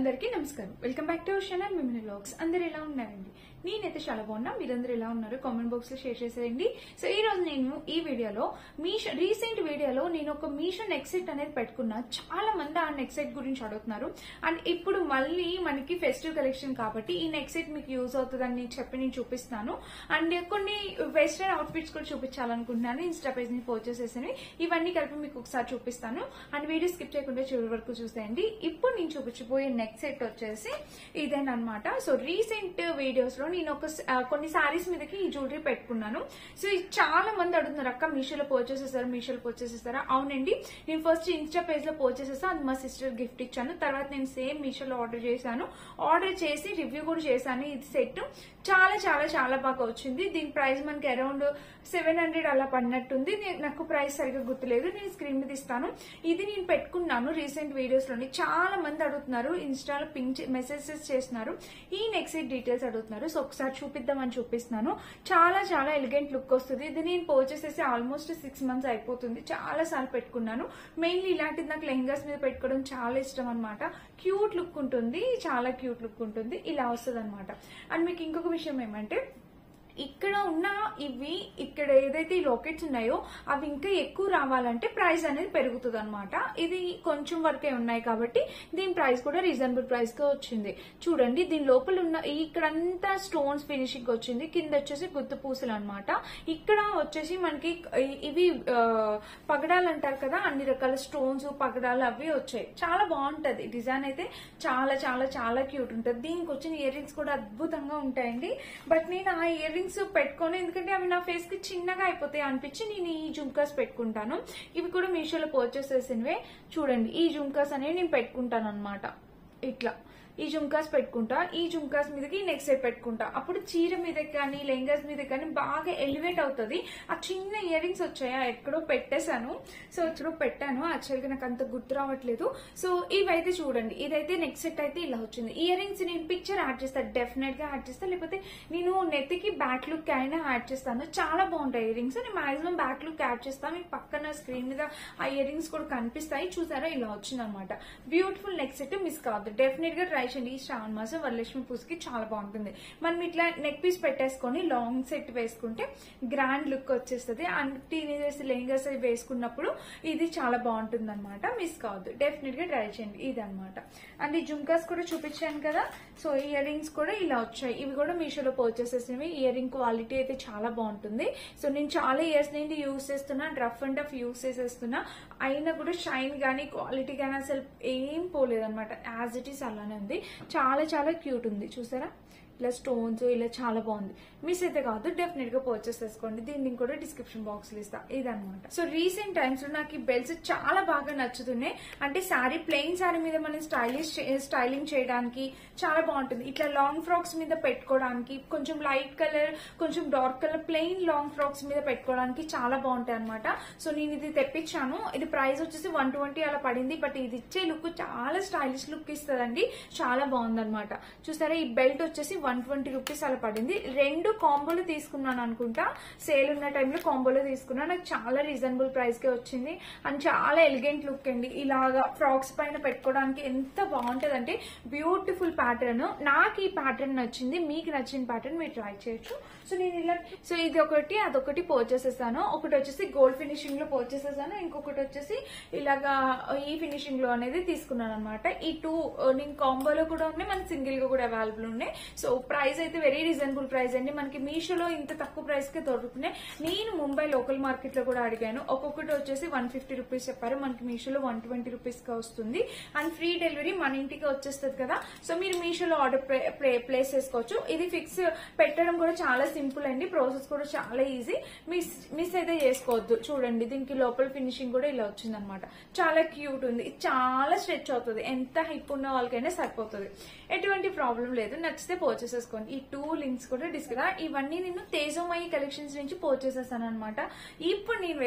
అందరికీ నమస్కారం. Welcome back to our channel Mimini vlogs. అందరు ఎలా ఉన్నారండి? నేనైతే చాలా బాగున్నా. మీరందరూ ఎలా ఉన్నారు? కామెంట్ బాక్స్ లో షేర్ చేసేయండి. సో ఈ రోజు నేను ఈ వీడియోలో రీసెంట్ వీడియోలో నేను ఒక మీషో నెక్ సెట్ అనేది పెట్టుకున్నా. చాలా మంది ఆ నెక్ సెట్ గురించి అడుగుతున్నారు. అండ్ ఇప్పుడు మళ్ళీ మనకి ఫెస్టివ్ కలెక్షన్ కాబట్టి ఈ నెక్ సెట్ మీకు యూజ్ అవుతుందని చెప్పి నేను చూపిస్తాను. అండ్ కొన్ని వెస్టర్న్ అవుట్ఫిట్స్ కూడా చూపించాలనుకుంటున్నాను. ఇన్స్టా పేజ్ ని పోస్ట్ చేసేసినవి ఇవన్నీ కలిపి మీకు ఒకసారి చూపిస్తాను. అండ్ వీడియో స్కిప్ చేయకుండా చివరి వరకు చూసేయండి. ఇప్పుడు నేను చూపించబోయే నెక్ సెట్ వచ్చేసి ఇదేనమాట. సో రీసెంట్ వీడియోస్ లో నేను కొన్ని సారీస్ మీదకి ఈ జ్యువెలరీ పెట్టుకున్నాను. సో ఇది చాలా మంది అడుగుతున్నారు, అక్క మీషోలో పోస్ట్ చేసేస్తారా? అవునండి, నేను ఫస్ట్ ఇన్స్టా పేజ్ లో పోస్ట్ చేసేసా. అది మా సిస్టర్ గిఫ్ట్ ఇచ్చాను. తర్వాత నేను సేమ్ మీషోలో ఆర్డర్ చేశాను. ఆర్డర్ చేసి రివ్యూ కూడా చేశాను. ఇది సెట్ చాలా చాలా చాలా బాగా వచ్చింది. దీని ప్రైస్ మనకి అరౌండ్ 700 అలా పడినట్టుంది. నాకు ప్రైస్ సరిగ్గా గుర్తులేదు, నేను స్క్రీన్ మీద ఇస్తాను. ఇది నేను పెట్టుకున్నాను రీసెంట్ వీడియోస్ లోని. చాలా మంది అడుగుతున్నారు, ఇన్స్టాలో పింక్ మెసేజెస్ చేస్తున్నారు, ఈ నెక్ సెట్ డీటెయిల్స్ అడుగుతున్నారు. సో ఒకసారి చూపిద్దామని చూపిస్తున్నాను. చాలా చాలా ఎలిగెంట్ లుక్ వస్తుంది. ఇది నేను పర్చేస్ చేసి ఆల్మోస్ట్ 6 months అయిపోతుంది. చాలా సార్లు పెట్టుకున్నాను. మెయిన్లీ ఇలాంటిది నాకు లెహంగాస్ మీద పెట్టుకోవడం చాలా ఇష్టం అనమాట. క్యూట్ లుక్ ఉంటుంది, చాలా క్యూట్ లుక్ ఉంటుంది. ఇలా వస్తుంది అనమాట. అండ్ మీకు ఇంకొక విషయం ఏమంటే, ఇక్కడ ఉన్న ఇవి ఇక్కడ ఏదైతే ఈ లాకెట్స్ ఉన్నాయో అవి ఇంకా ఎక్కువ రావాలంటే ప్రైస్ అనేది పెరుగుతుంది అనమాట. ఇది కొంచెం వరకే ఉన్నాయి కాబట్టి దీని ప్రైస్ కూడా రీజనబుల్ ప్రైస్ గా వచ్చింది. చూడండి, దీని లోపల ఉన్న ఇక్కడంతా స్టోన్స్ ఫినిషింగ్ వచ్చింది. కింద వచ్చేసి గుత్తు పూసలు అనమాట. ఇక్కడ వచ్చేసి మనకి ఇవి పగడాలు అంటారు కదా, అన్ని రకాల స్టోన్స్ పగడాలు అవి వచ్చాయి. చాలా బాగుంటది డిజైన్ అయితే. చాలా చాలా చాలా క్యూట్ ఉంటుంది. దీనికి వచ్చిన ఇయర్ రింగ్స్ కూడా అద్భుతంగా ఉంటాయండి. బట్ నేను ఆ ఇయర్ పెట్టుకోను, ఎందుకంటే అవి నా ఫేస్ కి చిన్నగా అయిపోతాయి అనిపించి నేను ఈ జుంకాస్ పెట్టుకుంటాను. ఇవి కూడా మీషోలో పర్చేస్ చేసినవే. చూడండి, ఈ జుంకాస్ అనేవి నేను పెట్టుకుంటాను అనమాట. ఇట్లా ఈ జుంకాస్ పెట్టుకుంటా. ఈ జుంకాస్ మీదకి నెక్ సెట్ పెట్టుకుంటా. అప్పుడు చీర మీద కానీ లెహంగాస్ మీద కానీ బాగా ఎలివేట్ అవుతుంది. ఆ చిన్న ఇయర్ రింగ్స్ వచ్చాయా, ఎక్కడో పెట్టేశాను. సో ఎక్కడో పెట్టాను, యాక్చువల్గా నాకు అంత గుర్తు రావట్లేదు. సో ఇవైతే చూడండి, ఇదైతే నెక్ సెట్ అయితే ఇలా వచ్చింది. ఇయర్ రింగ్స్ నేను పిక్చర్ యాడ్ చేస్తాను, డెఫినెట్ గా యాడ్ చేస్తాను. లేకపోతే నేను నెత్తికి బ్యాక్ లుక్ అయినా యాడ్ చేస్తాను. చాలా బాగుంటాయి ఇయర్ రింగ్స్. నేను మాక్సిమం బ్యాక్ లుక్ యాడ్ చేస్తాను. మీకు పక్కన స్క్రీన్ మీద ఆ ఇయర్ రింగ్స్ కూడా కనిపిస్తాయి. చూసారా, ఇలా వచ్చింది అనమాట. బ్యూటిఫుల్ నెక్ సెట్, మిస్ కావద్దు. డెఫినెట్ గా ట్రై చేయండి. ఈ శ్రావణ మాసం వరలక్ష్మి పూజకి చాలా బాగుంటుంది. మనం ఇట్లా నెక్ పీస్ పెట్టేసుకొని లాంగ్ సెట్ వేసుకుంటే గ్రాండ్ లుక్ వచ్చేస్తుంది. అండ్ టీనేజర్స్ లెహంగాస్ వేసుకున్నప్పుడు ఇది చాలా బాగుంటుంది అనమాట. మిస్ కావద్దు, డెఫినెట్ గా ట్రై చేయండి. ఇది అనమాట. అండ్ ఈ జుంకాస్ కూడా చూపించాను కదా. సో ఇయర్ రింగ్స్ కూడా ఇలా వచ్చాయి. ఇవి కూడా మీషోలో పర్చేస్ చేసినవి. ఇయర్ రింగ్ క్వాలిటీ అయితే చాలా బాగుంటుంది. సో నేను చాలా ఇయర్స్ నుండి యూజ్ చేస్తున్నా, రఫ్ అండ్ టఫ్ యూజ్ చేసేస్తున్నా. అయినా కూడా షైన్ గానీ క్వాలిటీ గానీ అసలు ఏం పోలేదు అనమాట. యాజ్ ఇట్ ఈస్ అలానే ఉంది. చాలా చాలా క్యూట్ ఉంది. చూసారా, ఇలా స్టోన్స్ ఇలా చాలా బాగుంది. మిస్ అయితే కాదు, డెఫినెట్ గా పర్చేస్ చేసుకోండి. దీన్ని కూడా డిస్క్రిప్షన్ బాక్స్ లో ఇస్తా. ఇదనమాట. సో రీసెంట్ టైమ్స్ లో నాకు ఈ బెల్ట్స్ చాలా బాగా నచ్చుతున్నాయి. అంటే శారీ, ప్లెయిన్ శారీ మీద మనం స్టైలింగ్ చేయడానికి చాలా బాగుంటుంది. ఇట్లా లాంగ్ ఫ్రాక్స్ మీద పెట్టుకోవడానికి, కొంచెం లైట్ కలర్ కొంచెం dark colour plain long frocks మీద పెట్టుకోవడానికి చాలా బాగుంటాయి అనమాట. సో నేను ఇది తెప్పించాను. ఇది ప్రైస్ వచ్చేసి 120 అలా పడింది. బట్ ఇది ఇచ్చే లుక్ చాలా స్టైలిష్ లుక్ ఇస్తుందండి. చాలా బాగుందనమాట. చూసారా, ఈ బెల్ట్ వచ్చేసి 120 రూపీస్ అలా పడింది. 2 కాంబోలు తీసుకున్నాను అనుకుంటా. సేల్ ఉన్న టైంలో కాంబోలో తీసుకున్నా. నాకు చాలా రీజనబుల్ ప్రైస్ కే వచ్చింది. అండ్ చాలా ఎలిగెంట్ లుక్ అండి. ఇలాగా ఫ్రాక్స్ పైన పెట్టుకోవడానికి ఎంత బాగుంటది అంటే, బ్యూటిఫుల్ ప్యాటర్న్. నాకు ఈ ప్యాటర్న్ నచ్చింది. మీకు నచ్చిన ప్యాటర్న్ మీరు ట్రై చేయొచ్చు. సో నేను ఇలా ఇది ఒకటి అదొకటి పర్చేస్ చేస్తాను. ఒకటి వచ్చేసి గోల్డ్ ఫినిషింగ్ లో పర్చేస్ చేస్తాను. ఇంకొకటి వచ్చేసి ఇలాగా ఈ ఫినిషింగ్ లో అనేది తీసుకున్నాను అనమాట. ఈ 2 నేను కాంబోలో కూడా ఉన్నాయి, మన సింగిల్ గా కూడా అవైలబుల్ ఉన్నాయి. సో ప్రైస్ అయితే వెరీ రీజనబుల్ ప్రైస్ అండి. మనకి మీషోలో ఇంత తక్కువ ప్రైస్ కే దొరుకుతున్నాయి. నేను ముంబై లోకల్ మార్కెట్ లో కూడా అడిగాను. ఒక్కొక్కటి వచ్చేసి 150 రూపీస్ చెప్పారు. మనకి మీషోలో 120 రూపీస్ గా వస్తుంది. అండ్ ఫ్రీ డెలివరీ మన ఇంటికి వచ్చేస్తుంది కదా. సో మీరు మీషోలో ఆర్డర్ ప్లేస్ చేసుకోవచ్చు. ఇది ఫిక్స్ పెట్టడం కూడా చాలా సింపుల్ అండి. ప్రాసెస్ కూడా చాలా ఈజీ. మిస్ అయితే చేసుకోవద్దు. చూడండి, దీనికి లోపల ఫినిషింగ్ కూడా ఇలా వచ్చింది అనమాట. చాలా క్యూట్ ఉంది. చాలా స్ట్రెచ్ అవుతుంది. ఎంత హిప్ ఉన్న వాళ్ళకైనా సరిపోతుంది. ఎటువంటి ప్రాబ్లం లేదు. నచ్చితే పర్చేస్ చేసుకోండి. ఈ 2 లింక్స్ కూడా ఇవన్నీ నేను తేజోమయి కలెక్షన్స్ నుంచి పర్చేస్ చేశాను అనమాట. ఇప్పుడు నేను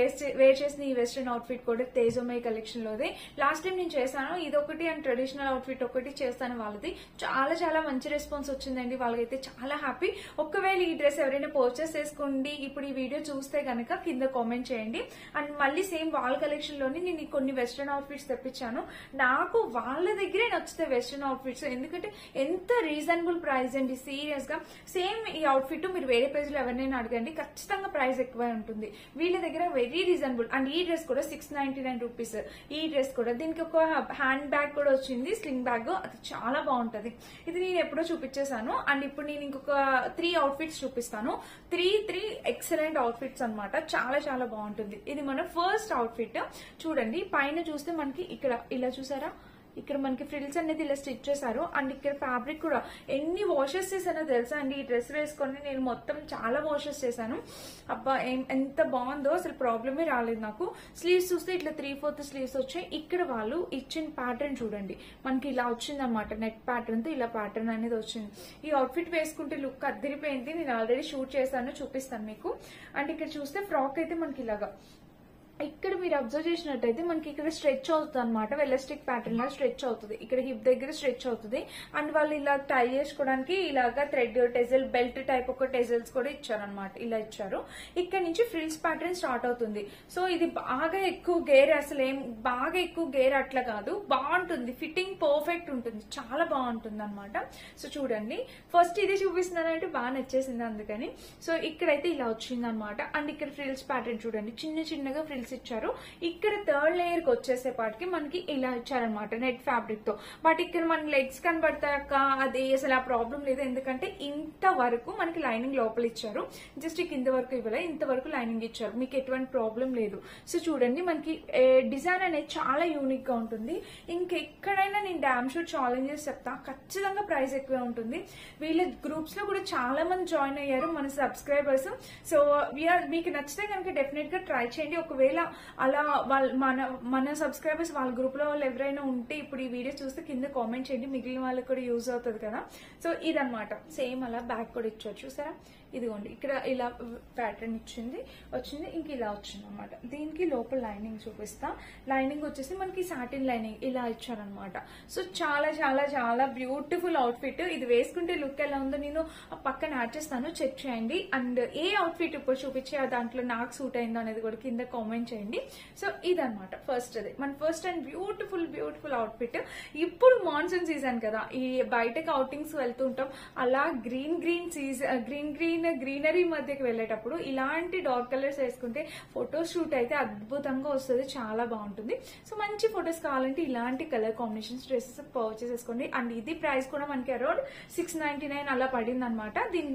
వేర్ చేసిన ఈ వెస్టర్న్ అవుట్ఫిట్ కూడా తేజోమయి కలెక్షన్ లోదే. లాస్ట్ టైం నేను చేశాను. ఇదొకటి అండ్ ట్రెడిషనల్ అవుట్ఫిట్ ఒకటి చేస్తాను వాళ్ళది. చాలా చాలా మంచి రెస్పాన్స్ వచ్చిందండి. వాళ్ళకైతే చాలా హ్యాపీ. ఒకవేళ ఈ డ్రెస్ డ్రెస్ ఎవరైనా పర్చేస్ చేసుకోండి ఇప్పుడు ఈ వీడియో చూస్తే గనక కింద కామెంట్ చేయండి. అండ్ మళ్ళీ సేమ్ వాళ్ళ కలెక్షన్ లోని నేను కొన్ని వెస్ట్రన్ అవుట్ఫిట్స్ తెప్పించాను. నాకు వాళ్ళ దగ్గరే నచ్చితే వెస్ట్రన్ అవుట్ఫిట్స్, ఎందుకంటే ఎంత రీజనబుల్ ప్రైస్ అండి. సీరియస్ గా సేమ్ ఈ అవుట్ఫిట్ మీరు వేరే పేజ్ లో ఎవరినైనా అడగండి, ఖచ్చితంగా ప్రైస్ ఎక్కువే ఉంటుంది. వీళ్ళ దగ్గర వెరీ రీజనబుల్. అండ్ ఈ డ్రెస్ కూడా 699 రూపీస్. ఈ డ్రెస్ కూడా దీనికి ఒక హ్యాండ్ బ్యాగ్ కూడా వచ్చింది, స్లింగ్ బ్యాగ్, అది చాలా బాగుంటది. ఇది నేను ఎప్పుడో చూపించేశాను. అండ్ ఇప్పుడు నేను ఇంకొక 3 అవుట్ఫిట్స్ చూపిస్తాను. 3 ఎక్సలెంట్ అవుట్ఫిట్స్ అన్నమాట. చాలా చాలా బాగుంటుంది. ఇది మన ఫస్ట్ అవుట్ఫిట్. చూడండి పైన చూస్తే మనకి ఇక్కడ ఇలా చూసారా, ఇక్కడ మనకి ఫ్రిల్స్ అనేది ఇలా స్టిచ్ చేశారు. అండ్ ఇక్కడ ఫ్యాబ్రిక్ కూడా ఎన్ని వాషెస్ చేశానో తెలుసా అండి. ఈ డ్రెస్ వేసుకొని నేను మొత్తం చాలా వాషెస్ చేశాను. అబ్బా ఎంత బాగుందో, అసలు ప్రాబ్లమే రాలేదు నాకు. స్లీవ్స్ చూస్తే ఇట్లా 3/4 స్లీవ్స్ వచ్చాయి. ఇక్కడ వాళ్ళు ఇచ్చిన ప్యాటర్న్ చూడండి, మనకి ఇలా వచ్చింది అనమాట. నెట్ ప్యాటర్న్ తో ఇలా ప్యాటర్న్ అనేది వచ్చింది. ఈ అవుట్ఫిట్ వేసుకుంటే లుక్ అదిరిపోయింది. నేను ఆల్రెడీ షూట్ చేశాను, చూపిస్తాను మీకు. అండ్ ఇక్కడ చూస్తే ఫ్రాక్ అయితే మనకి ఇలాగా ఇక్కడ మీరు అబ్జర్వ్ చేసినట్టయితే మనకి ఇక్కడ స్ట్రెచ్ అవుతుంది అనమాట. ఎలాస్టిక్ ప్యాటర్న్ లా స్ట్రెచ్ అవుతుంది. ఇక్కడ హిప్ దగ్గర స్ట్రెచ్ అవుతుంది. అండ్ వాళ్ళు ఇలా టై చేసుకోవడానికి ఇలాగా థ్రెడ్ టెజల్ బెల్ట్ టైప్ ఒక టెజల్స్ కూడా ఇచ్చారనమాట. ఇలా ఇచ్చారు. ఇక్కడ నుంచి ఫ్రిల్స్ ప్యాటర్న్ స్టార్ట్ అవుతుంది. సో ఇది బాగా ఎక్కువ గేర్, అసలు ఏం బాగా ఎక్కువ గేర్ అట్లా కాదు, బాగుంటుంది. ఫిట్టింగ్ పర్ఫెక్ట్ ఉంటుంది, చాలా బాగుంటుంది అనమాట. సో చూడండి ఫస్ట్ ఇది చూపిస్తున్నానంటే బాగా నచ్చేసింది అందుకని. సో ఇక్కడైతే ఇలా వచ్చింది అనమాట. అండ్ ఇక్కడ ఫ్రిల్స్ ప్యాటర్న్ చూడండి, చిన్న చిన్నగా ఫ్రిల్స్ ఇచ్చారు. ఇక్కడ 3rd లేయర్ కి వచ్చేసేపాటికి మనకి ఇలా ఇచ్చారనమాట నెట్ ఫ్యాబ్రిక్ తో. బట్ ఇక్కడ మన లెగ్స్ కనబడతాక అది అసలు ఆ ప్రాబ్లం లేదు, ఎందుకంటే ఇంతవరకు మనకి లైనింగ్ లోపల ఇచ్చారు. జస్ట్ కింద వరకు ఇవ్వలే, ఇంతవరకు లైనింగ్ ఇచ్చారు. మీకు ఎటువంటి ప్రాబ్లం లేదు. సో చూడండి మనకి డిజైన్ అనేది చాలా యూనిక్ గా ఉంటుంది. ఇంకెక్కడైనా నేను డామ్ షూట్ ఛాలెంజెస్ చెప్తా, ఖచ్చితంగా ప్రైస్ ఎక్కువే ఉంటుంది. వీళ్ళ గ్రూప్స్ లో కూడా చాలా మంది జాయిన్ అయ్యారు మన సబ్స్క్రైబర్స్. సో మీకు నచ్చితే కనుక డెఫినెట్ గా ట్రై చేయండి. ఒకవేళ అలా మన సబ్స్క్రైబర్స్ వాళ్ళ గ్రూప్ లో వాళ్ళు ఎవరైనా ఉంటే ఇప్పుడు ఈ వీడియో చూస్తే కింద కామెంట్ చేయండి, మిగిలిన వాళ్ళకి కూడా యూజ్ అవుతుంది కదా. సో ఇదనమాట. సేమ్ అలా బ్యాక్ కూడా ఇచ్చారు చూసారా. ఇదిగోండి ఇక్కడ ఇలా ప్యాటర్న్ వచ్చింది ఇంక ఇలా వచ్చింది అనమాట. దీనికి లోపల లైనింగ్ చూపిస్తా. లైనింగ్ వచ్చేసి మనకి సాటిన్ లైనింగ్ ఇలా ఇచ్చారనమాట. సో చాలా చాలా చాలా బ్యూటిఫుల్ అవుట్ఫిట్. ఇది వేసుకుంటే లుక్ ఎలా ఉందో నేను పక్కన యాడ్ చేస్తాను, చెక్ చేయండి. అండ్ ఏ అవుట్ఫిట్ ఇప్పుడు చూపించే దాంట్లో నాకు సూట్ అయిందో అనేది కూడా కింద కామెంట్ చేయండి. సో ఇదనమాట ఫస్ట్, అది మన ఫస్ట్ అండ్ బ్యూటిఫుల్ అవుట్ఫిట్. ఇప్పుడు మాన్సూన్ సీజన్ కదా, ఈ బయటకు అవుటింగ్స్ వెళ్తుంటాం, అలా గ్రీనరీ మధ్యకి వెళ్ళేటప్పుడు ఇలాంటి డార్క్ కలర్స్ వేసుకుంటే ఫోటో షూట్ అయితే అద్భుతంగా వస్తుంది, చాలా బాగుంటుంది. సో మంచి ఫొటోస్ కావాలంటే ఇలాంటి కలర్ కాంబినేషన్స్ డ్రెస్సెస్ పర్చేస్ చేసుకోండి. అండ్ ఇది ప్రైస్ కూడా మనకి అరౌండ్ 699 అలా పడింది అనమాట. దీని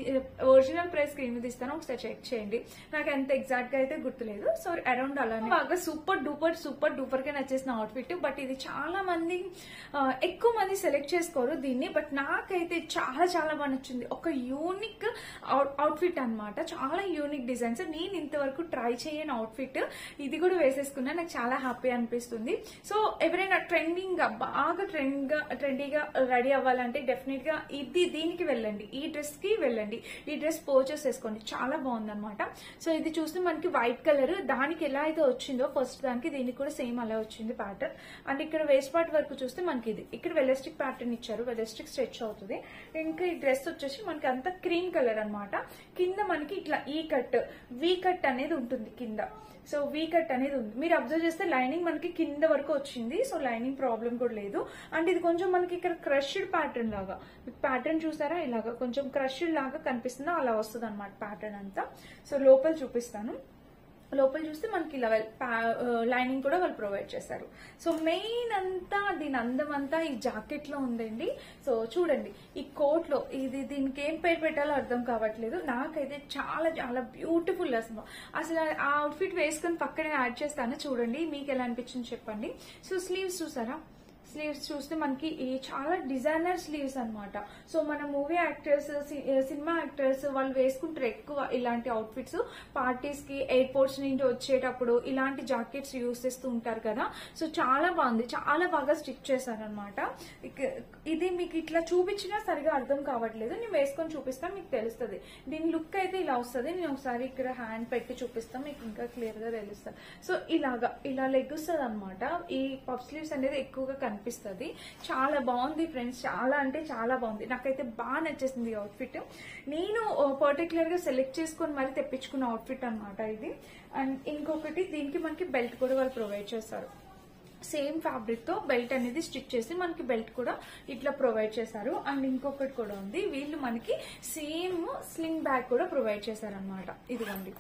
ఒరిజినల్ ప్రైస్ స్క్రీన్ మీద ఇస్తాను, ఒకసారి చెక్ చేయండి. నాకు ఎంత ఎగ్జాక్ట్ గా అయితే గుర్తులేదు. సో అరౌండ్ అలానే బాగా సూపర్ డూపర్ గా నచ్చేసిన అవుట్ఫిట్. బట్ ఇది చాలా మంది ఎక్కువ మంది సెలెక్ట్ చేసుకోరు దీన్ని, బట్ నాకైతే చాలా చాలా బాగా నచ్చింది. ఒక యూనిక్ అవుట్ఫిట్ అన్నమాట, చాలా యూనిక్ డిజైన్స్. నేను ఇంతవరకు ట్రై చేయని అవుట్ఫిట్ ఇది కూడా వేసేసుకున్నా, నాకు చాలా హ్యాపీ అనిపిస్తుంది. సో ఎవరైనా బాగా ట్రెండీగా రెడీ అవ్వాలంటే డెఫినెట్ గా దీనికి వెళ్ళండి, ఈ డ్రెస్ కి వెళ్ళండి, ఈ డ్రెస్ పర్చేస్ చేసుకోండి, చాలా బాగుంది అనమాట. సో ఇది చూస్తే మనకి వైట్ కలర్, దానికి ఎలా అయితే వచ్చిందో ఫస్ట్ దానికి దీనికి కూడా సేమ్ అలా వచ్చింది ప్యాటర్న్. అండ్ ఇక్కడ వేస్ట్ పార్ట్ వరకు చూస్తే మనకి ఇది ఇక్కడ వెలాస్టిక్ ప్యాటర్న్ ఇచ్చారు, వెలాస్టిక్ స్ట్రెచ్ అవుతుంది. ఇంకా ఈ డ్రెస్ వచ్చేసి మనకి అంతా క్రీమ్ కలర్ అనమాట. కింద మనకి ఇట్లా వీ కట్ అనేది ఉంటుంది కింద. సో వీ కట్ అనేది ఉంది, మీరు అబ్జర్వ్ చేస్తే లైనింగ్ మనకి కింద వరకు వచ్చింది. సో లైనింగ్ ప్రాబ్లం కూడా లేదు. అండ్ ఇది కొంచెం మనకి ఇక్కడ క్రష్డ్ ప్యాటర్న్ లాగా, ప్యాటర్న్ చూసారా ఇలాగా కొంచెం క్రష్డ్ లాగా కనిపిస్తుందో అలా వస్తుంది అనమాట ప్యాటర్న్ అంతా. సో లోపల చూపిస్తాను. లోపల చూస్తే మనకి ఇలా లైనింగ్ కూడా వాళ్ళు ప్రొవైడ్ చేశారు. సో మెయిన్ అంతా దీని అందం అంతా ఈ జాకెట్ లో ఉందండి. సో చూడండి ఈ కోట్ లో దీనికి ఏం పేరు పెట్టాలో అర్థం కావట్లేదు. నాకైతే చాలా చాలా బ్యూటిఫుల్ అసలు ఆ అవుట్ఫిట్ వేసుకొని పక్కనే యాడ్ చేస్తాను, చూడండి మీకు ఎలా అనిపించింది చెప్పండి. సో స్లీవ్స్ చూసారా, స్లీవ్స్ చూస్తే మనకి చాలా డిజైనర్ స్లీవ్స్ అనమాట. సో మన మూవీ యాక్టర్స్, సినిమా యాక్టర్స్ వాళ్ళు వేసుకుంటారు ఎక్కువ ఇలాంటి అవుట్ఫిట్స్. పార్టీస్ కి, ఎయిర్పోర్ట్స్ నుంచి వచ్చేటప్పుడు ఇలాంటి జాకెట్స్ యూస్ చేస్తూ ఉంటారు కదా. సో చాలా బాగుంది, చాలా బాగా స్టిచ్ చేశారనమాట. ఇది మీకు ఇట్లా చూపించినా సరిగా అర్థం కావట్లేదు, నేను వేసుకొని చూపిస్తాను మీకు తెలుస్తుంది. దీని లుక్ అయితే ఇలా వస్తుంది. నేను ఒకసారి ఇక్కడ హ్యాండ్ పెట్టి చూపిస్తాను, మీకు ఇంకా క్లియర్ గా తెలుస్తుంది. సో ఇలా లెగ్ వస్తుంది అనమాట. ఈ పఫ్ స్లీవ్స్ అనేది ఎక్కువగా కనిపిస్తుంది. అనిపిస్తుంది. చాలా బాగుంది ఫ్రెండ్స్, చాలా అంటే చాలా బాగుంది. నాకైతే బాగా నచ్చేసింది ఈ అవుట్ఫిట్. నేను పర్టికులర్ గా సెలెక్ట్ చేసుకొని మరి తెప్పించుకున్న అవుట్ఫిట్ అన్నమాట ఇది. అండ్ ఇంకొకటి దీనికి మనకి బెల్ట్ కూడా వాళ్ళు ప్రొవైడ్ చేస్తారు. సేమ్ ఫ్యాబ్రిక్ తో బెల్ట్ అనేది స్టిచ్ చేసి మనకి బెల్ట్ కూడా ఇట్లా ప్రొవైడ్ చేశారు. అండ్ ఇంకొకటి కూడా ఉంది, వీళ్ళు మనకి సేమ్ స్లింగ్ బ్యాగ్ కూడా ప్రొవైడ్ చేశారనమాట. ఇదిగోండి,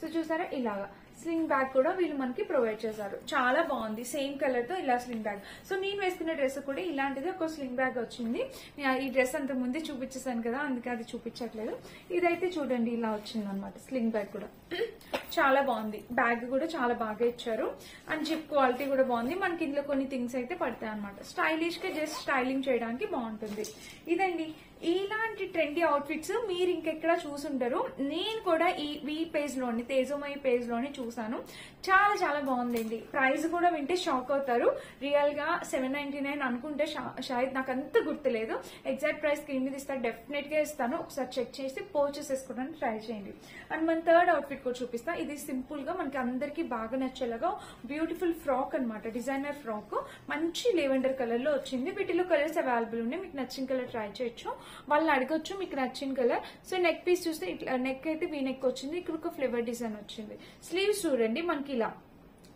సో చూసారా ఇలాగా స్లింగ్ బ్యాగ్ కూడా వీళ్ళు మనకి ప్రొవైడ్ చేశారు. చాలా బాగుంది, సేమ్ కలర్ తో ఇలా స్లింగ్ బ్యాగ్. సో నేను వేసుకున్న డ్రెస్ కూడా ఇలాంటిది ఒక స్లింగ్ బ్యాగ్ వచ్చింది. ఈ డ్రెస్ అంత ముందే చూపించేసాను కదా, అందుకే అది చూపించట్లేదు. ఇదైతే చూడండి ఇలా వచ్చింది అనమాట, స్లింగ్ బ్యాగ్ కూడా చాలా బాగుంది. బ్యాగ్ కూడా చాలా బాగా ఇచ్చారు. అండ్ జిప్ క్వాలిటీ కూడా బాగుంది. మనకి ఇందులో కొన్ని థింగ్స్ అయితే పడతాయి అనమాట. స్టైలిష్ గా జస్ట్ స్టైలింగ్ చేయడానికి బాగుంటుంది. ఇదండి ఇలాంటి ట్రెండీ అవుట్ఫిట్స్ మీరు ఇంకెక్కడ చూసుంటారు. నేను కూడా ఈ పేజ్ లోని, తేజోమయి పేజ్ లోని చూసాను. చాలా చాలా బాగుందండి. ప్రైస్ కూడా వింటే షాక్ అవుతారు. రియల్ గా 799 అనుకుంటే షాయద్, నాకు అంత గుర్తులేదు. ఎగ్జాక్ట్ ప్రైస్ స్క్రీన్ మీద ఇస్తాను, డెఫినెట్ గా ఇస్తాను. ఒకసారి చెక్ చేసి పర్చేస్ చేసుకోవడానికి ట్రై చేయండి. అండ్ మన థర్డ్ అవుట్ఫిట్ కూడా చూపిస్తా. ఇది సింపుల్ గా మనకి అందరికి బాగా నచ్చేలాగా బ్యూటిఫుల్ ఫ్రాక్ అనమాట, డిజైనర్ ఫ్రాక్. మంచి లెవెండర్ కలర్ లో వచ్చింది. వీటిలో కలర్స్ అవైలబుల్ ఉన్నాయి, మీకు నచ్చిన కలర్ ట్రై చేయొచ్చు. వాళ్ళని అడగొచ్చు మీకు నచ్చిన కలర్. సో నెక్ పీస్ చూస్తే ఇట్లా నెక్ అయితే వీ నెక్ వచ్చింది. ఇక్కడ ఒక ఫ్లేవర్ డిజైన్ వచ్చింది. స్లీవ్స్ చూడండి మనకి ఇలా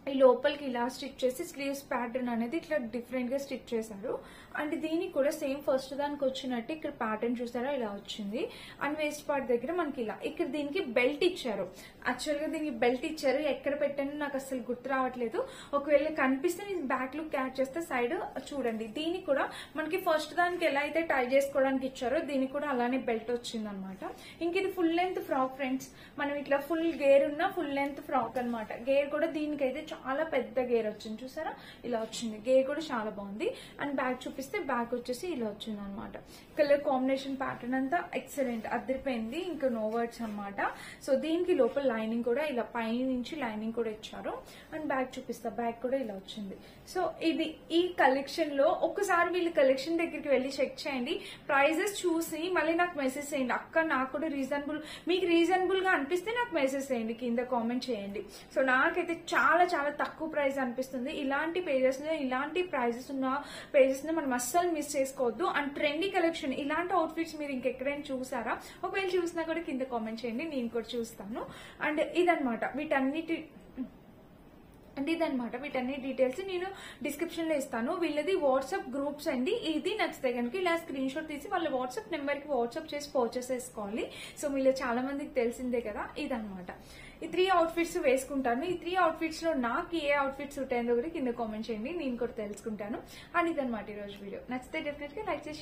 ఈ లోపలికి ఇలా స్టిచ్ చేసి స్లీవ్స్ ప్యాటర్న్ అనేది ఇట్లా డిఫరెంట్ గా స్టిచ్ చేశారు. అండ్ దీనికి కూడా సేమ్ ఫస్ట్ దానికి వచ్చినట్టు ఇక్కడ ప్యాటర్న్ చూసారా ఇలా వచ్చింది. అండ్ వేస్ట్ పార్ట్ దగ్గర మనకి ఇలా ఇక్కడ దీనికి బెల్ట్ ఇచ్చారు. యాక్చువల్ గా దీనికి బెల్ట్ ఇచ్చారు, ఎక్కడ పెట్టానో నాకు అసలు గుర్తు రావట్లేదు. ఒకవేళ కనిపిస్తే నేను బ్యాక్ లుక్ యాడ్ చేస్తే సైడ్ చూడండి. దీనికి కూడా మనకి ఫస్ట్ దానికి ఎలా అయితే టై చేసుకోవడానికి ఇచ్చారో దీనికి కూడా అలానే బెల్ట్ వచ్చింది అనమాట. ఇంక ఇది ఫుల్ లెంత్ ఫ్రాక్ ఫ్రెండ్స్. మనం ఇట్లా ఫుల్ గేర్ ఉన్న ఫుల్ లెంత్ ఫ్రాక్ అనమాట. గేర్ కూడా దీనికైతే చాలా పెద్ద గేర్ వచ్చింది, చూసారా ఇలా వచ్చింది. గేర్ కూడా చాలా బాగుంది. అండ్ బ్యాక్ చూపిస్తే బ్యాక్ వచ్చేసి ఇలా వచ్చింది అనమాట. కలర్ కాంబినేషన్ ప్యాటర్న్ అంతా ఎక్సలెంట్, అదిరిపోయింది, ఇంకా నో వర్డ్స్ అనమాట. సో దీనికి లోపల లైనింగ్ కూడా ఇలా పై నుంచి లైనింగ్ కూడా ఇచ్చారు. అండ్ బ్యాక్ చూపిస్తా, బ్యాక్ కూడా ఇలా వచ్చింది. సో ఇది ఈ కలెక్షన్ లో ఒక్కసారి వీళ్ళు కలెక్షన్ దగ్గరికి వెళ్ళి చెక్ చేయండి. ప్రైజెస్ చూసి మళ్ళీ నాకు మెసేజ్ చేయండి. అక్క నాకు కూడా రీజనబుల్, మీకు రీజనబుల్ గా అనిపిస్తే నాకు మెసేజ్ చేయండి, కింద కామెంట్ చేయండి. సో నాకైతే చాలా చాలా తక్కువ ప్రైస్ అనిపిస్తుంది. ఇలాంటి పేజెస్ లో ఇలాంటి ప్రైజెస్ ఉన్న పేజెస్ ని మనం అస్సలు మిస్ చేసుకోవద్దు. అండ్ ట్రెండీ కలెక్షన్ ఇలాంటి అవుట్ఫిట్స్ మీరు ఇంకెక్కడైనా చూసారా? ఒకవేళ చూసినా కూడా కింద కామెంట్ చేయండి, నేను కూడా చూస్తాను. అండ్ ఇదనమాట వీటన్ని డీటెయిల్స్ నేను డిస్క్రిప్షన్ లో ఇస్తాను. వీళ్ళది వాట్సాప్ గ్రూప్స్ అండి. ఇది నచ్చితే కనుక ఇలా స్క్రీన్ షాట్ తీసి వాళ్ళ వాట్సాప్ నెంబర్ కి వాట్సాప్ చేసి పర్చేస్ చేసుకోవాలి. సో మీలో చాలా మందికి తెలిసిందే కదా. ఇదనమాట ఈ 3 అవుట్ఫిట్స్ వేసుకుంటాను. ఈ 3 అవుట్ఫిట్స్ లో నాకు ఏ అవుట్ఫిట్ సూట్ అయిందో కూడా కింద కామెంట్ చేయండి, నేను కూడా తెలుసుకుంటాను. అండ్ ఇదనమాట ఈ రోజు వీడియో. నచ్చితే డెఫినెట్ గా లైక్ చేసి